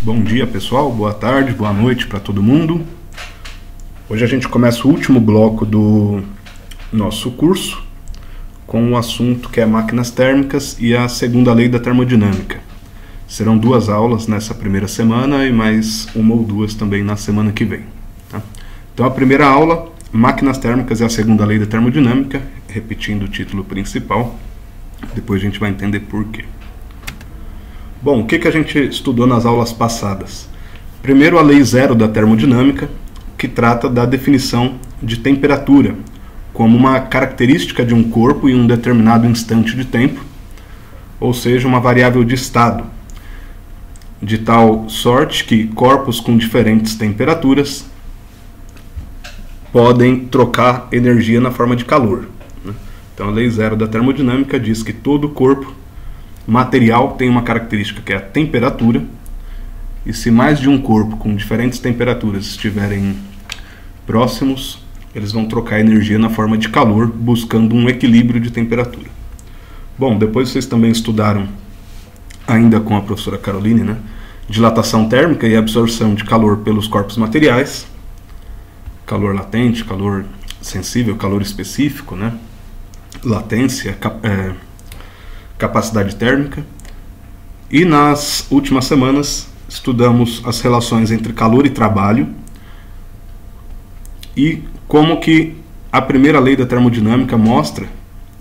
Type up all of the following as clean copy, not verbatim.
Bom dia, pessoal, boa tarde, boa noite para todo mundo. Hoje a gente começa o último bloco do nosso curso com o assunto que é máquinas térmicas e a segunda lei da termodinâmica. Serão 2 aulas nessa primeira semana e mais 1 ou 2 também na semana que vem. Tá? Então a primeira aula, máquinas térmicas e a segunda lei da termodinâmica, repetindo o título principal, depois a gente vai entender por quê. Bom, o que a gente estudou nas aulas passadas? Primeiro, a lei zero da termodinâmica, que trata da definição de temperatura como uma característica de um corpo em um determinado instante de tempo, ou seja, uma variável de estado, de tal sorte que corpos com diferentes temperaturas podem trocar energia na forma de calor. Então, a lei zero da termodinâmica diz que todo corpo material tem uma característica que é a temperatura, e se mais de um corpo com diferentes temperaturas estiverem próximos, eles vão trocar energia na forma de calor, buscando um equilíbrio de temperatura. Bom, depois vocês também estudaram, ainda com a professora Caroline, né, dilatação térmica e absorção de calor pelos corpos materiais, calor latente, calor sensível, calor específico, né, latência, capacidade térmica. E nas últimas semanas estudamos as relações entre calor e trabalho e como que a primeira lei da termodinâmica mostra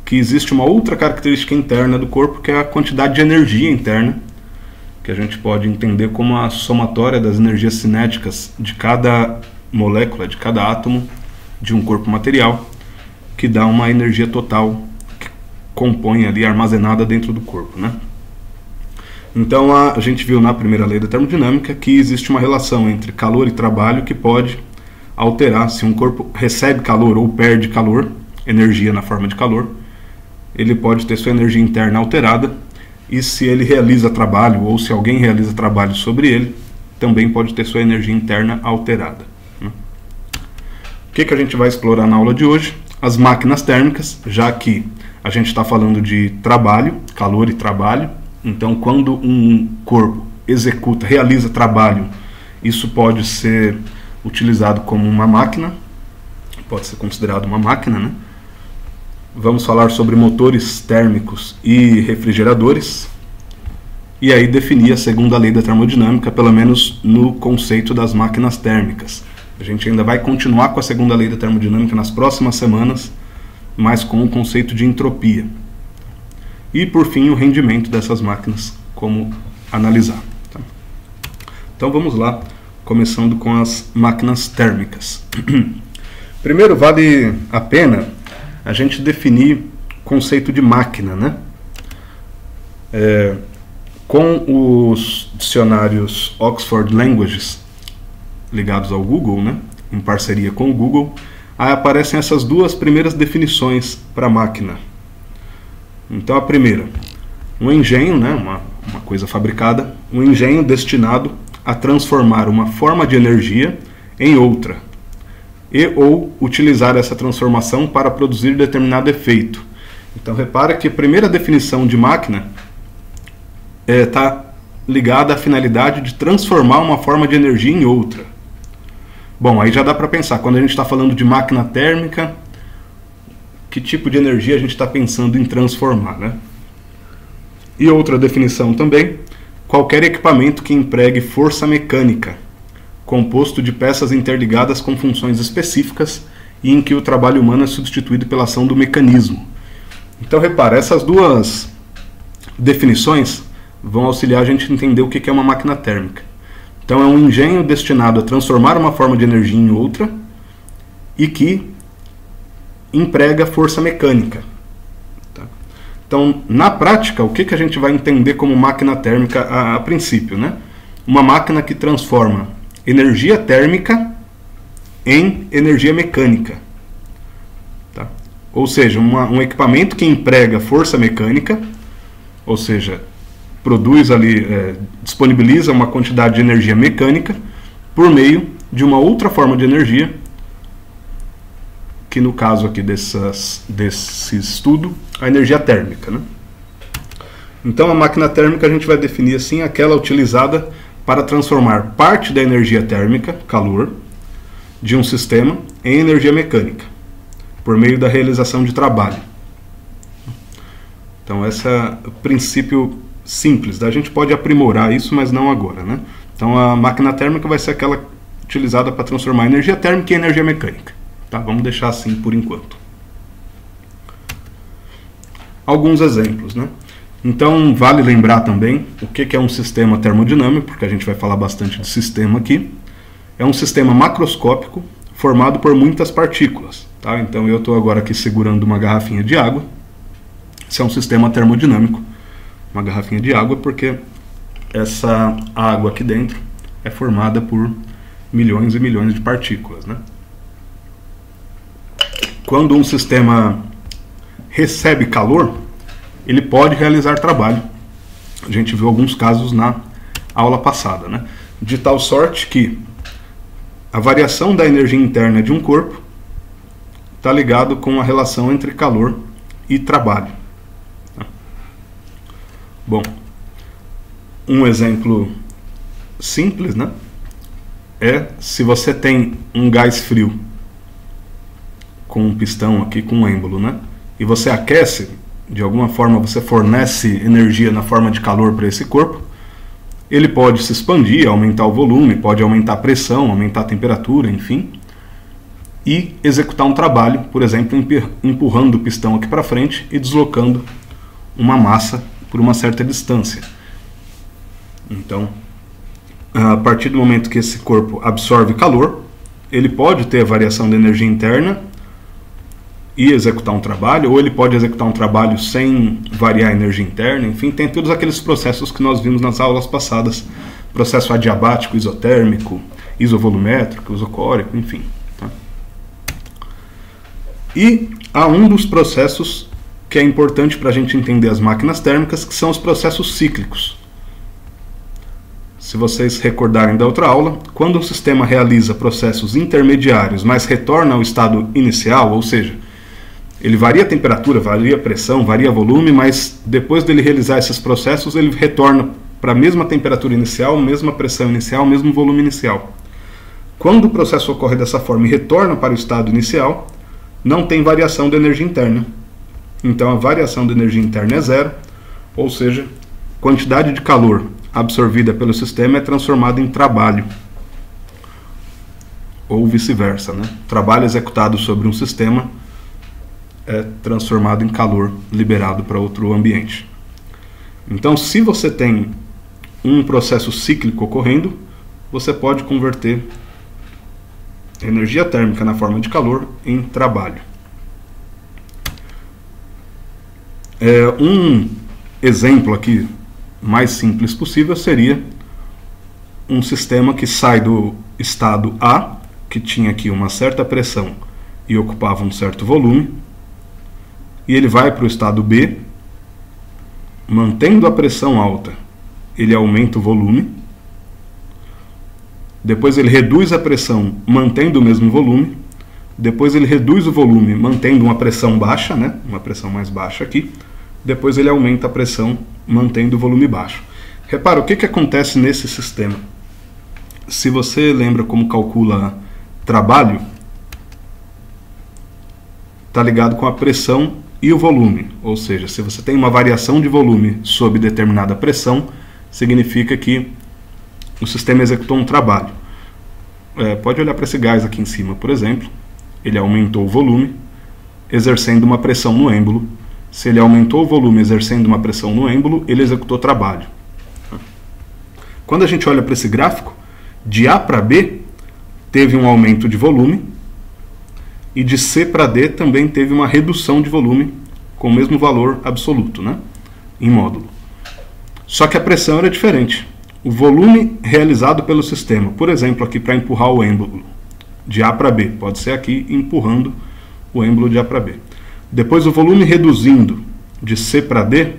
que existe uma outra característica interna do corpo, que é a quantidade de energia interna, que a gente pode entender como a somatória das energias cinéticas de cada molécula, de cada átomo de um corpo material, que dá uma energia total compõe ali armazenada dentro do corpo, né? Então a gente viu na primeira lei da termodinâmica que existe uma relação entre calor e trabalho que pode alterar se um corpo recebe calor ou perde calor, energia na forma de calor, ele pode ter sua energia interna alterada, e se ele realiza trabalho ou se alguém realiza trabalho sobre ele, também pode ter sua energia interna alterada, né? O que a gente vai explorar na aula de hoje? As máquinas térmicas, já que a gente está falando de trabalho, calor e trabalho. Então, quando um corpo realiza trabalho, isso pode ser utilizado como uma máquina, pode ser considerado uma máquina, né? Vamos falar sobre motores térmicos e refrigeradores, e aí definir a segunda lei da termodinâmica, pelo menos no conceito das máquinas térmicas. A gente ainda vai continuar com a segunda lei da termodinâmica nas próximas semanas, mas com o conceito de entropia. E, por fim, o rendimento dessas máquinas, como analisar. Tá? Então, vamos lá, começando com as máquinas térmicas. Primeiro, vale a pena a gente definir o conceito de máquina, né? Com os dicionários Oxford Languages, ligados ao Google, né, em parceria com o Google, aí aparecem essas 2 primeiras definições para máquina. Então a primeira, um engenho, né, uma coisa fabricada, um engenho destinado a transformar uma forma de energia em outra, e ou utilizar essa transformação para produzir determinado efeito. Então repara que a primeira definição de máquina está ligada à finalidade de transformar uma forma de energia em outra. Bom, aí já dá para pensar, quando a gente está falando de máquina térmica, que tipo de energia a gente está pensando em transformar, né? E outra definição também, qualquer equipamento que empregue força mecânica, composto de peças interligadas com funções específicas e em que o trabalho humano é substituído pela ação do mecanismo. Então repara, essas 2 definições vão auxiliar a gente a entender o que é uma máquina térmica. Então é um engenho destinado a transformar uma forma de energia em outra e que emprega força mecânica. Tá? Então, na prática, o que a gente vai entender como máquina térmica a princípio, né? Uma máquina que transforma energia térmica em energia mecânica. Tá? Ou seja, um equipamento que emprega força mecânica, ou seja, produz ali, disponibiliza uma quantidade de energia mecânica por meio de uma outra forma de energia, que no caso aqui desse estudo, a energia térmica, né? Então a máquina térmica a gente vai definir assim, aquela utilizada para transformar parte da energia térmica, calor, de um sistema em energia mecânica, por meio da realização de trabalho. Então, esse é o princípio simples. A gente pode aprimorar isso, mas não agora, né? Então, a máquina térmica vai ser aquela utilizada para transformar energia térmica em energia mecânica. Tá? Vamos deixar assim por enquanto. Alguns exemplos, né? Então, vale lembrar também o que é um sistema termodinâmico, porque a gente vai falar bastante de sistema aqui. É um sistema macroscópico formado por muitas partículas. Tá? Então, eu estou agora aqui segurando uma garrafinha de água. Isso é um sistema termodinâmico. Uma garrafinha de água, porque essa água aqui dentro é formada por milhões e milhões de partículas, né? Quando um sistema recebe calor, ele pode realizar trabalho. A gente viu alguns casos na aula passada, né? De tal sorte que a variação da energia interna de um corpo está ligado com a relação entre calor e trabalho. Bom, um exemplo simples, né? É se você tem um gás frio com um pistão aqui, com um êmbolo, né? E você aquece, de alguma forma você fornece energia na forma de calor para esse corpo, ele pode se expandir, aumentar o volume, pode aumentar a pressão, aumentar a temperatura, enfim, e executar um trabalho, por exemplo, empurrando o pistão aqui para frente e deslocando uma massa por uma certa distância. Então, a partir do momento que esse corpo absorve calor, ele pode ter a variação da energia interna e executar um trabalho, ou ele pode executar um trabalho sem variar a energia interna, enfim, tem todos aqueles processos que nós vimos nas aulas passadas, processo adiabático, isotérmico, isovolumétrico, isocórico, enfim. Tá? E há um dos processos que é importante para a gente entender as máquinas térmicas, que são os processos cíclicos. Se vocês recordarem da outra aula, quando um sistema realiza processos intermediários, mas retorna ao estado inicial, ou seja, ele varia a temperatura, varia a pressão, varia o volume, mas depois dele realizar esses processos, ele retorna para a mesma temperatura inicial, mesma pressão inicial, mesmo volume inicial. Quando o processo ocorre dessa forma e retorna para o estado inicial, não tem variação da energia interna. Então a variação da energia interna é zero, ou seja, quantidade de calor absorvida pelo sistema é transformada em trabalho, ou vice-versa, né? Trabalho executado sobre um sistema é transformado em calor liberado para outro ambiente. Então, se você tem um processo cíclico ocorrendo, você pode converter energia térmica na forma de calor em trabalho. Um exemplo aqui mais simples possível seria um sistema que sai do estado A, que tinha aqui uma certa pressão e ocupava um certo volume, e ele vai para o estado B, mantendo a pressão alta, ele aumenta o volume, depois ele reduz a pressão mantendo o mesmo volume, depois ele reduz o volume mantendo uma pressão baixa, né? Uma pressão mais baixa aqui, depois ele aumenta a pressão mantendo o volume baixo. Repara, o que acontece nesse sistema? Se você lembra como calcula trabalho, está ligado com a pressão e o volume. Ou seja, se você tem uma variação de volume sob determinada pressão, significa que o sistema executou um trabalho. Pode olhar para esse gás aqui em cima, por exemplo. Ele aumentou o volume, exercendo uma pressão no êmbolo. Se ele aumentou o volume exercendo uma pressão no êmbolo, ele executou trabalho. Quando a gente olha para esse gráfico, de A para B teve um aumento de volume, e de C para D também teve uma redução de volume com o mesmo valor absoluto, né, em módulo. Só que a pressão era diferente. O volume realizado pelo sistema, por exemplo, aqui para empurrar o êmbolo de A para B, pode ser aqui empurrando o êmbolo de A para B. Depois o volume reduzindo de C para D,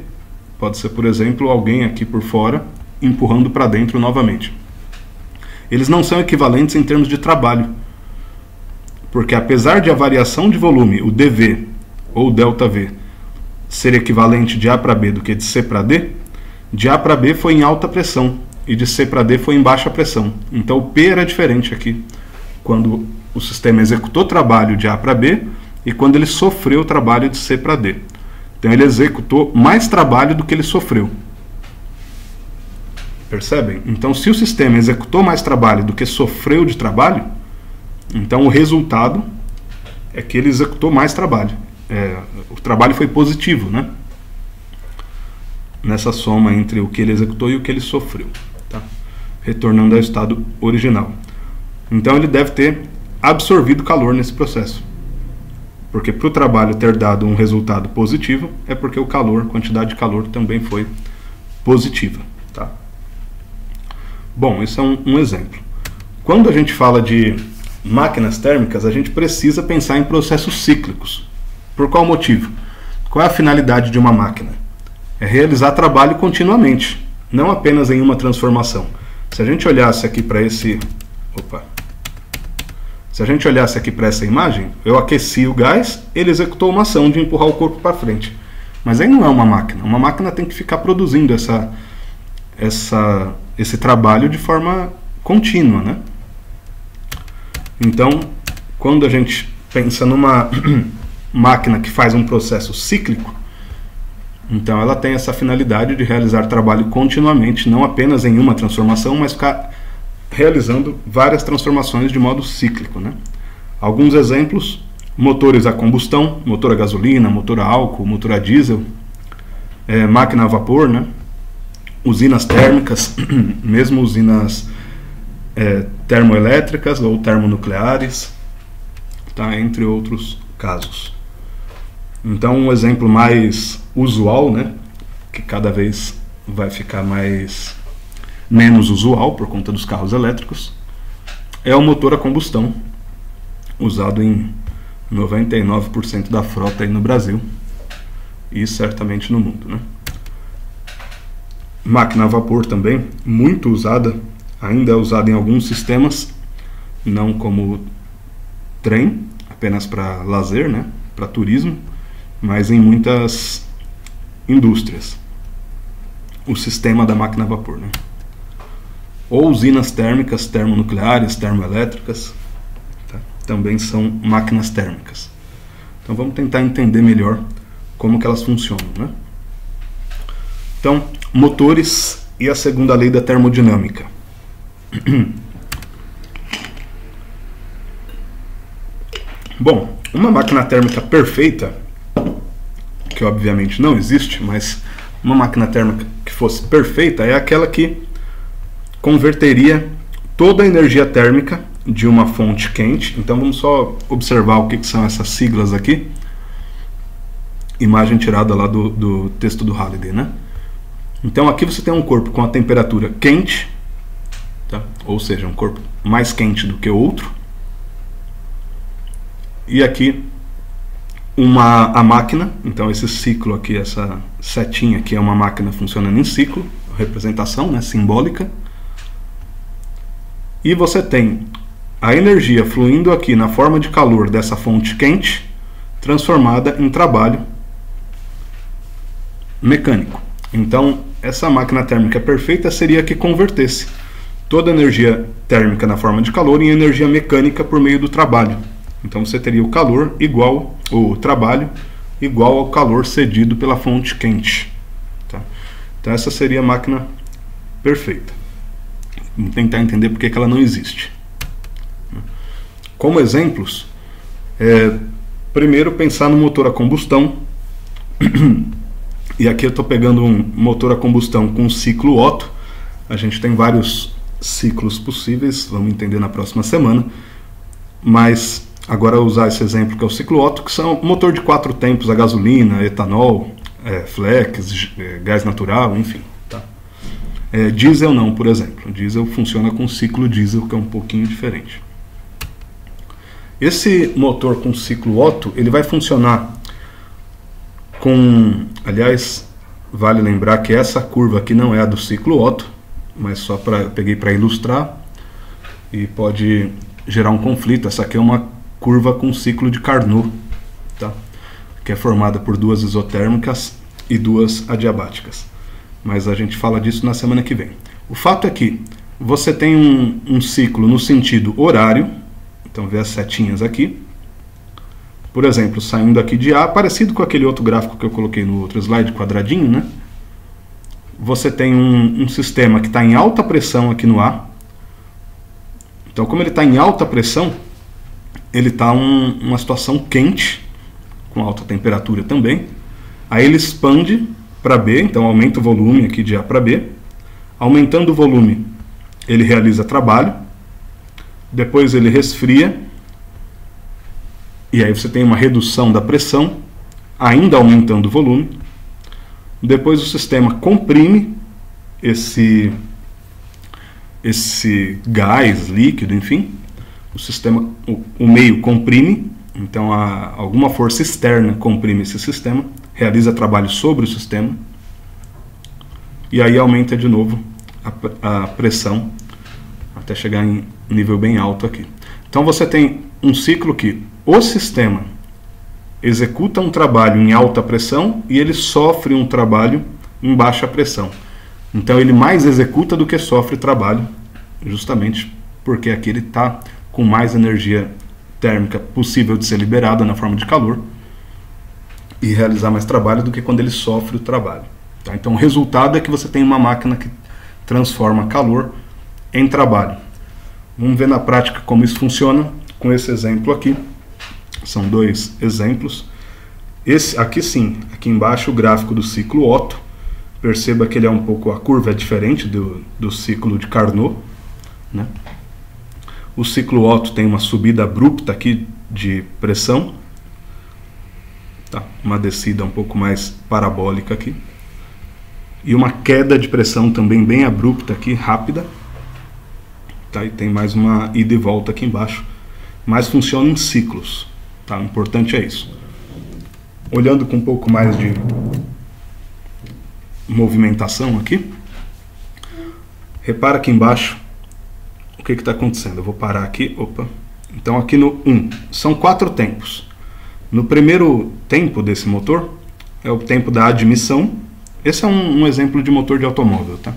pode ser, por exemplo, alguém aqui por fora empurrando para dentro novamente. Eles não são equivalentes em termos de trabalho, porque apesar de a variação de volume, o dV ou ΔV, ser equivalente de A para B do que de C para D, de A para B foi em alta pressão e de C para D foi em baixa pressão. Então o P era diferente aqui, quando o sistema executou trabalho de A para B e quando ele sofreu trabalho de C para D. Então ele executou mais trabalho do que ele sofreu. Percebem? Então se o sistema executou mais trabalho do que sofreu de trabalho, então o resultado é que ele executou mais trabalho. O trabalho foi positivo, né? Nessa soma entre o que ele executou e o que ele sofreu, tá? Retornando ao estado original. Então ele deve ter absorvido calor nesse processo, porque para o trabalho ter dado um resultado positivo é porque o calor, a quantidade de calor também foi positiva, tá? Bom, isso é um exemplo. Quando a gente fala de máquinas térmicas, a gente precisa pensar em processos cíclicos. Por qual motivo? Qual é a finalidade de uma máquina? É realizar trabalho continuamente, não apenas em uma transformação. Se a gente olhasse aqui para essa imagem, eu aqueci o gás, ele executou uma ação de empurrar o corpo para frente. Mas aí não é uma máquina. Uma máquina tem que ficar produzindo esse trabalho de forma contínua, né? Então, quando a gente pensa numa máquina que faz um processo cíclico, então ela tem essa finalidade de realizar trabalho continuamente, não apenas em uma transformação, mas ficar realizando várias transformações de modo cíclico, né? Alguns exemplos: motores a combustão, motor a gasolina, motor a álcool, motor a diesel, máquina a vapor, né? Usinas térmicas, mesmo usinas termoelétricas ou termonucleares, tá? Entre outros casos. Então, um exemplo mais usual, né, que cada vez vai ficar menos usual por conta dos carros elétricos, é o motor a combustão, usado em 99% da frota aí no Brasil e certamente no mundo, né? Máquina a vapor também, muito usada, ainda é usada em alguns sistemas, não como trem, apenas para lazer, né, para turismo, mas em muitas indústrias. O sistema da máquina a vapor, né? Ou usinas térmicas, termonucleares, termoelétricas, tá? Também são máquinas térmicas. Então vamos tentar entender melhor como que elas funcionam, né? Então, motores e a segunda lei da termodinâmica. Bom, uma máquina térmica perfeita, que obviamente não existe, mas uma máquina térmica que fosse perfeita é aquela que converteria toda a energia térmica de uma fonte quente. Então vamos só observar o que são essas siglas aqui. Imagem tirada lá do texto do Halliday, né? Então aqui você tem um corpo com a temperatura quente, tá? Ou seja, um corpo mais quente do que o outro. E aqui a máquina, então esse ciclo aqui, essa setinha aqui é uma máquina funcionando em ciclo, representação, né, simbólica. E você tem a energia fluindo aqui na forma de calor dessa fonte quente, transformada em trabalho mecânico. Então, essa máquina térmica perfeita seria a que convertesse toda a energia térmica na forma de calor em energia mecânica por meio do trabalho. Então você teria o calor igual, o trabalho igual ao calor cedido pela fonte quente, tá? Então essa seria a máquina perfeita. Vamos tentar entender por que ela não existe. Como exemplos, primeiro pensar no motor a combustão. E aqui eu estou pegando um motor a combustão com ciclo Otto. A gente tem vários ciclos possíveis, vamos entender na próxima semana. Mas agora usar esse exemplo que é o ciclo Otto, que são motor de 4 tempos a gasolina, etanol, flex, gás natural, enfim. Tá? Diesel não, por exemplo. Diesel funciona com ciclo diesel, que é um pouquinho diferente. Esse motor com ciclo Otto, ele vai funcionar com... Aliás, vale lembrar que essa curva aqui não é a do ciclo Otto, mas só peguei para ilustrar e pode gerar um conflito. Essa aqui é uma curva com ciclo de Carnot, tá? Que é formada por 2 isotérmicas e 2 adiabáticas. Mas a gente fala disso na semana que vem. O fato é que você tem um ciclo no sentido horário, então vê as setinhas aqui. Por exemplo, saindo aqui de A, parecido com aquele outro gráfico que eu coloquei no outro slide, quadradinho, né? Você tem um sistema que está em alta pressão aqui no A. Então, como ele está em alta pressão, ele está uma situação quente, com alta temperatura também. Aí ele expande para B, então aumenta o volume aqui de A para B. Aumentando o volume, ele realiza trabalho. Depois ele resfria. E aí você tem uma redução da pressão, ainda aumentando o volume. Depois o sistema comprime esse gás líquido, enfim. O meio comprime, então alguma força externa comprime esse sistema, realiza trabalho sobre o sistema. E aí aumenta de novo a pressão até chegar em nível bem alto aqui. Então você tem um ciclo que o sistema executa um trabalho em alta pressão e ele sofre um trabalho em baixa pressão. Então ele mais executa do que sofre trabalho, justamente porque aqui ele está com mais energia térmica possível de ser liberada na forma de calor e realizar mais trabalho do que quando ele sofre o trabalho. Tá? Então o resultado é que você tem uma máquina que transforma calor em trabalho. Vamos ver na prática como isso funciona com esse exemplo aqui. São dois exemplos. Esse aqui sim, aqui embaixo o gráfico do ciclo Otto. Perceba que ele é a curva é diferente do ciclo de Carnot, né? O ciclo Otto tem uma subida abrupta aqui de pressão, tá? Uma descida um pouco mais parabólica aqui. E uma queda de pressão também bem abrupta aqui, rápida. Tá? E tem mais uma ida e volta aqui embaixo. Mas funciona em ciclos. Tá? O importante é isso. Olhando com um pouco mais de movimentação aqui, repara aqui embaixo o que está acontecendo. Eu vou parar aqui. Opa. Então aqui no 1, são 4 tempos. No primeiro tempo desse motor, é o tempo da admissão. Esse é um exemplo de motor de automóvel. Tá?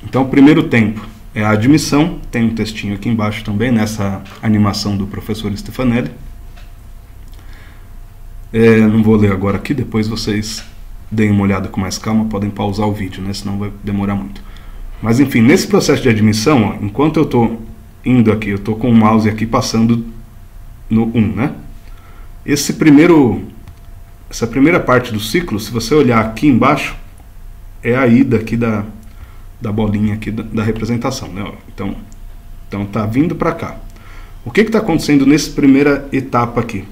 Então o primeiro tempo é a admissão, tem um textinho aqui embaixo também, nessa animação do professor Stefanelli. Não vou ler agora aqui, depois vocês deem uma olhada com mais calma, podem pausar o vídeo, né, senão vai demorar muito. Mas enfim, nesse processo de admissão, ó, enquanto eu estou indo aqui, eu estou com o mouse aqui passando no 1, né? Essa primeira parte do ciclo, se você olhar aqui embaixo, é a ida aqui da bolinha aqui da representação, né? Então tá vindo para cá. O que está acontecendo nessa primeira etapa aqui?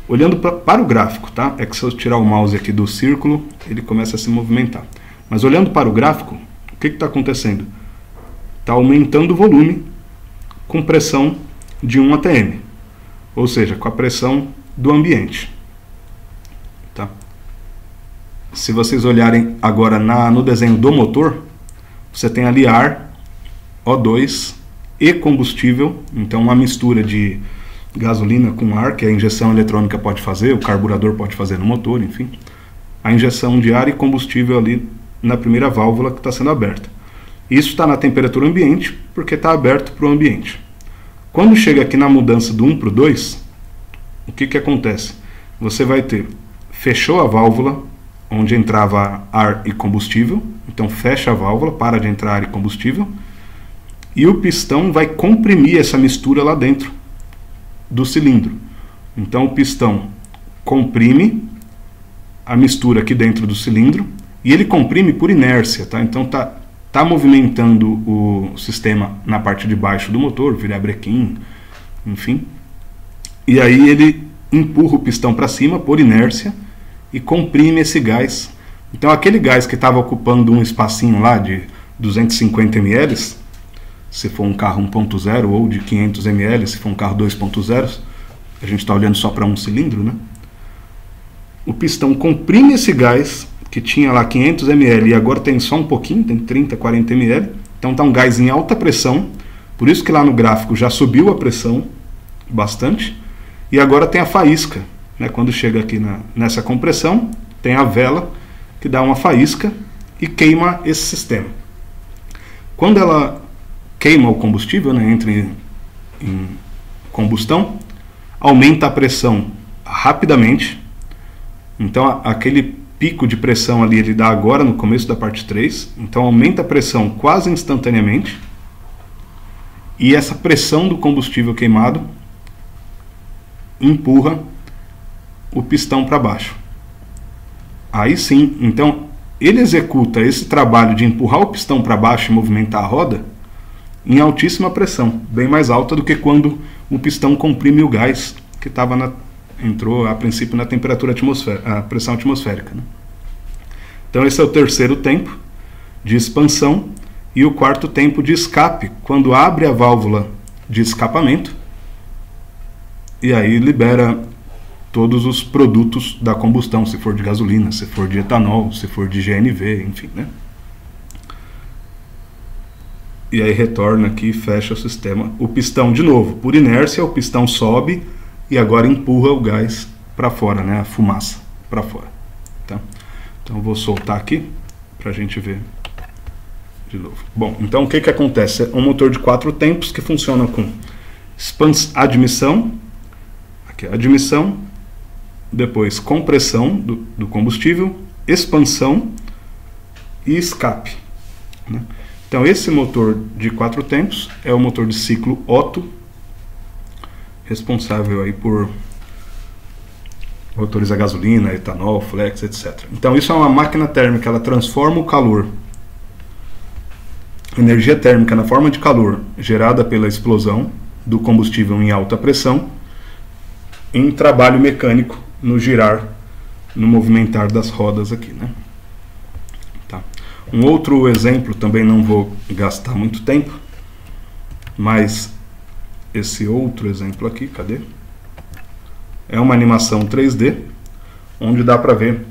Olhando para o gráfico, tá? É que se eu tirar o mouse aqui do círculo, ele começa a se movimentar. Mas olhando para o gráfico, o que está acontecendo? Está aumentando o volume com pressão de 1 atm, ou seja, com a pressão do ambiente. Tá? Se vocês olharem agora no desenho do motor, você tem ali ar, O2 e combustível, então uma mistura de gasolina com ar, que a injeção eletrônica pode fazer, o carburador pode fazer no motor, enfim. A injeção de ar e combustível ali na primeira válvula que está sendo aberta. Isso está na temperatura ambiente, porque está aberto para o ambiente. Quando chega aqui na mudança do 1 para o 2, o que acontece? Você vai ter, fechou a válvula, onde entrava ar e combustível, então fecha a válvula, para de entrar ar e combustível, e o pistão vai comprimir essa mistura lá dentro do cilindro. Então o pistão comprime a mistura aqui dentro do cilindro, e ele comprime por inércia, tá? Então tá movimentando o sistema na parte de baixo do motor, virabrequim, enfim, e aí ele empurra o pistão para cima por inércia e comprime esse gás. Então aquele gás que estava ocupando um espacinho lá de 250 ml, se for um carro 1.0, ou de 500 ml, se for um carro 2.0, a gente está olhando só para um cilindro, né? O pistão comprime esse gás, que tinha lá 500 ml, e agora tem só um pouquinho, tem 30, 40 ml, então está um gás em alta pressão, por isso que lá no gráfico já subiu a pressão bastante, e agora tem a faísca, né? Quando chega aqui nessa compressão, tem a vela que dá uma faísca, e queima esse sistema. Quando ela queima o combustível, né, entra em combustão, aumenta a pressão rapidamente. Então aquele pico de pressão ali ele dá agora no começo da parte 3, então aumenta a pressão quase instantaneamente, e essa pressão do combustível queimado empurra o pistão para baixo. Aí sim, então ele executa esse trabalho de empurrar o pistão para baixo e movimentar a roda em altíssima pressão, bem mais alta do que quando o pistão comprime o gás que entrou a princípio na temperatura a pressão atmosférica, né? Então esse é o terceiro tempo de expansão e o quarto tempo de escape, quando abre a válvula de escapamento e aí libera todos os produtos da combustão, se for de gasolina, se for de etanol, se for de GNV, enfim, né? E aí retorna aqui e fecha o sistema. O pistão, de novo, por inércia, o pistão sobe e agora empurra o gás para fora, né? A fumaça para fora. Tá? Então eu vou soltar aqui para a gente ver de novo. Bom, então o que acontece? É um motor de 4 tempos que funciona com admissão, aqui é admissão, depois compressão do combustível, expansão e escape, né? Então esse motor de 4 tempos é o motor de ciclo Otto, responsável aí por motores a gasolina, etanol, flex, etc. Então isso é uma máquina térmica, ela transforma o calor, energia térmica na forma de calor gerada pela explosão do combustível em alta pressão, em trabalho mecânico, no girar, no movimentar das rodas aqui, né? Tá. Um outro exemplo, também não vou gastar muito tempo, mas esse outro exemplo aqui, cadê? É uma animação 3D, onde dá para ver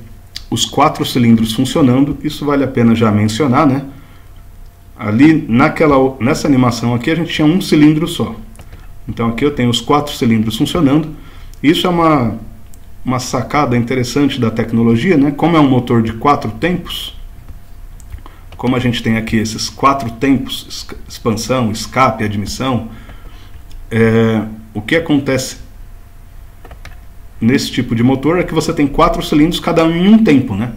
os 4 cilindros funcionando. Isso vale a pena já mencionar, né? Ali, nessa animação aqui, a gente tinha um cilindro só. Então aqui eu tenho os 4 cilindros funcionando. Isso é uma sacada interessante da tecnologia, né? Como é um motor de 4 tempos, como a gente tem aqui esses 4 tempos, expansão, escape, admissão, o que acontece nesse tipo de motor é que você tem 4 cilindros, cada um em um tempo, né?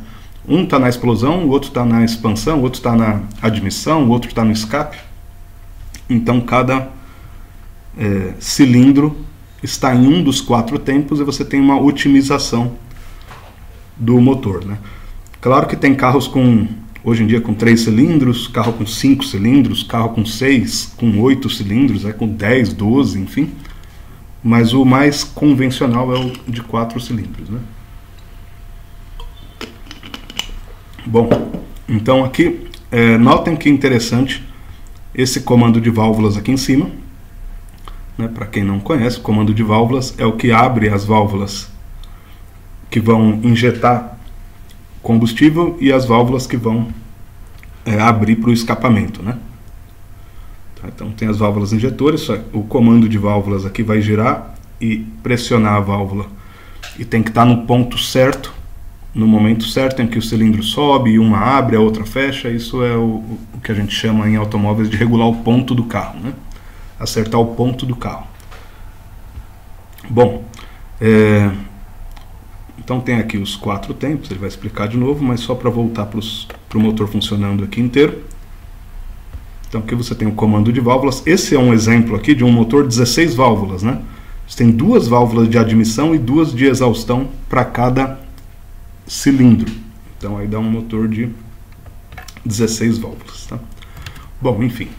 Um está na explosão, o outro está na expansão, o outro está na admissão, o outro está no escape. Então cada cilindro está em um dos 4 tempos e você tem uma otimização do motor, né? Claro que tem carros hoje em dia com 3 cilindros, carro com 5 cilindros, carro com 6, com 8 cilindros, com 10, 12, enfim. Mas o mais convencional é o de 4 cilindros, né? Bom, então aqui, notem que interessante esse comando de válvulas aqui em cima. Né? Para quem não conhece, o comando de válvulas é o que abre as válvulas que vão injetar combustível e as válvulas que vão abrir para o escapamento, né? Tá, então tem as válvulas injetoras, o comando de válvulas aqui vai girar e pressionar a válvula e tem que estar no ponto certo, no momento certo em que o cilindro sobe e uma abre, a outra fecha. Isso é o que a gente chama em automóveis de regular o ponto do carro, né? Acertar o ponto do carro. Bom, então tem aqui os 4 tempos, ele vai explicar de novo, mas só para voltar para o motor funcionando aqui inteiro. Então aqui você tem o comando de válvulas. Esse é um exemplo aqui de um motor 16 válvulas, né? Você tem 2 válvulas de admissão e 2 de exaustão para cada cilindro. Então aí dá um motor de 16 válvulas, tá? Bom, enfim.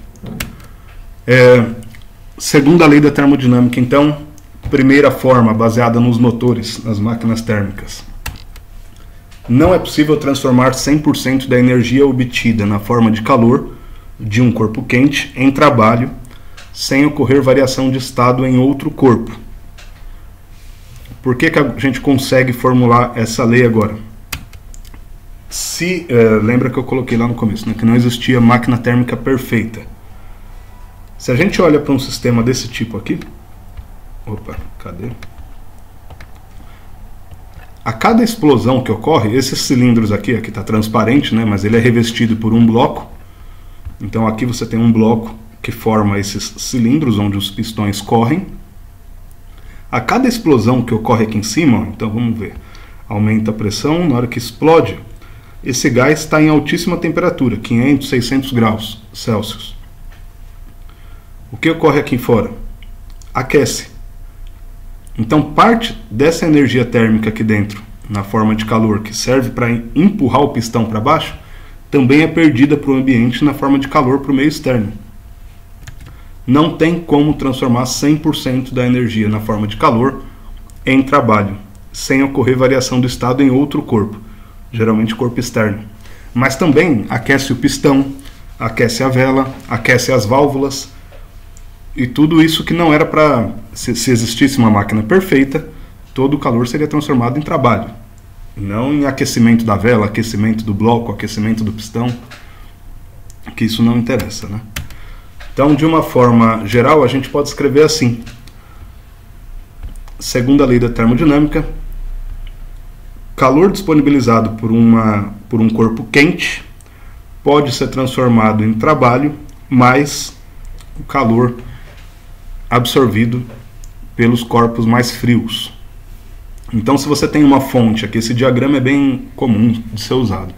Segunda lei da termodinâmica, então, primeira forma, baseada nos motores, nas máquinas térmicas. Não é possível transformar 100% da energia obtida na forma de calor de um corpo quente em trabalho, sem ocorrer variação de estado em outro corpo. Por que a gente consegue formular essa lei agora? Lembra que eu coloquei lá no começo, né, que não existia máquina térmica perfeita. Se a gente olha para um sistema desse tipo aqui, opa, cadê? A cada explosão que ocorre, esses cilindros aqui está transparente, né, mas ele é revestido por um bloco. Então aqui você tem um bloco que forma esses cilindros onde os pistões correm. A cada explosão que ocorre aqui em cima, então vamos ver, aumenta a pressão, na hora que explode, esse gás está em altíssima temperatura, 500, 600 graus Celsius. O que ocorre aqui fora? Aquece. Então parte dessa energia térmica aqui dentro, na forma de calor, que serve para empurrar o pistão para baixo, também é perdida para o ambiente na forma de calor para o meio externo. Não tem como transformar 100% da energia na forma de calor em trabalho, sem ocorrer variação do estado em outro corpo, geralmente corpo externo. Mas também aquece o pistão, aquece a vela, aquece as válvulas, e tudo isso que não era para... Se existisse uma máquina perfeita, todo o calor seria transformado em trabalho, não em aquecimento da vela, aquecimento do bloco, aquecimento do pistão, que isso não interessa, né? Então, de uma forma geral, a gente pode escrever assim: segundo a lei da termodinâmica, calor disponibilizado por um corpo quente pode ser transformado em trabalho, mais o calor absorvido pelos corpos mais frios. Então, se você tem uma fonte, aqui esse diagrama é bem comum de ser usado.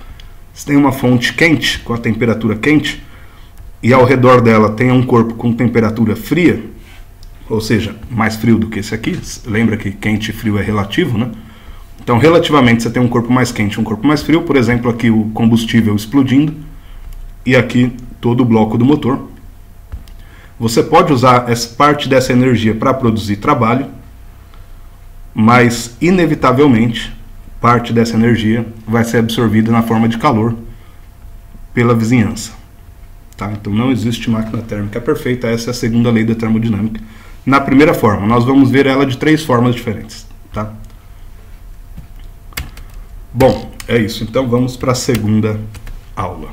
Se tem uma fonte quente, com a temperatura quente, e ao redor dela tem um corpo com temperatura fria, ou seja, mais frio do que esse aqui, lembra que quente e frio é relativo, né? Então, relativamente, você tem um corpo mais quente e um corpo mais frio, por exemplo, aqui o combustível explodindo, e aqui todo o bloco do motor. Você pode usar parte dessa energia para produzir trabalho, mas, inevitavelmente, parte dessa energia vai ser absorvida na forma de calor pela vizinhança. Tá? Então não existe máquina térmica perfeita, essa é a segunda lei da termodinâmica. Na primeira forma, nós vamos ver ela de 3 formas diferentes. Tá? Bom, é isso. Então vamos para a segunda aula.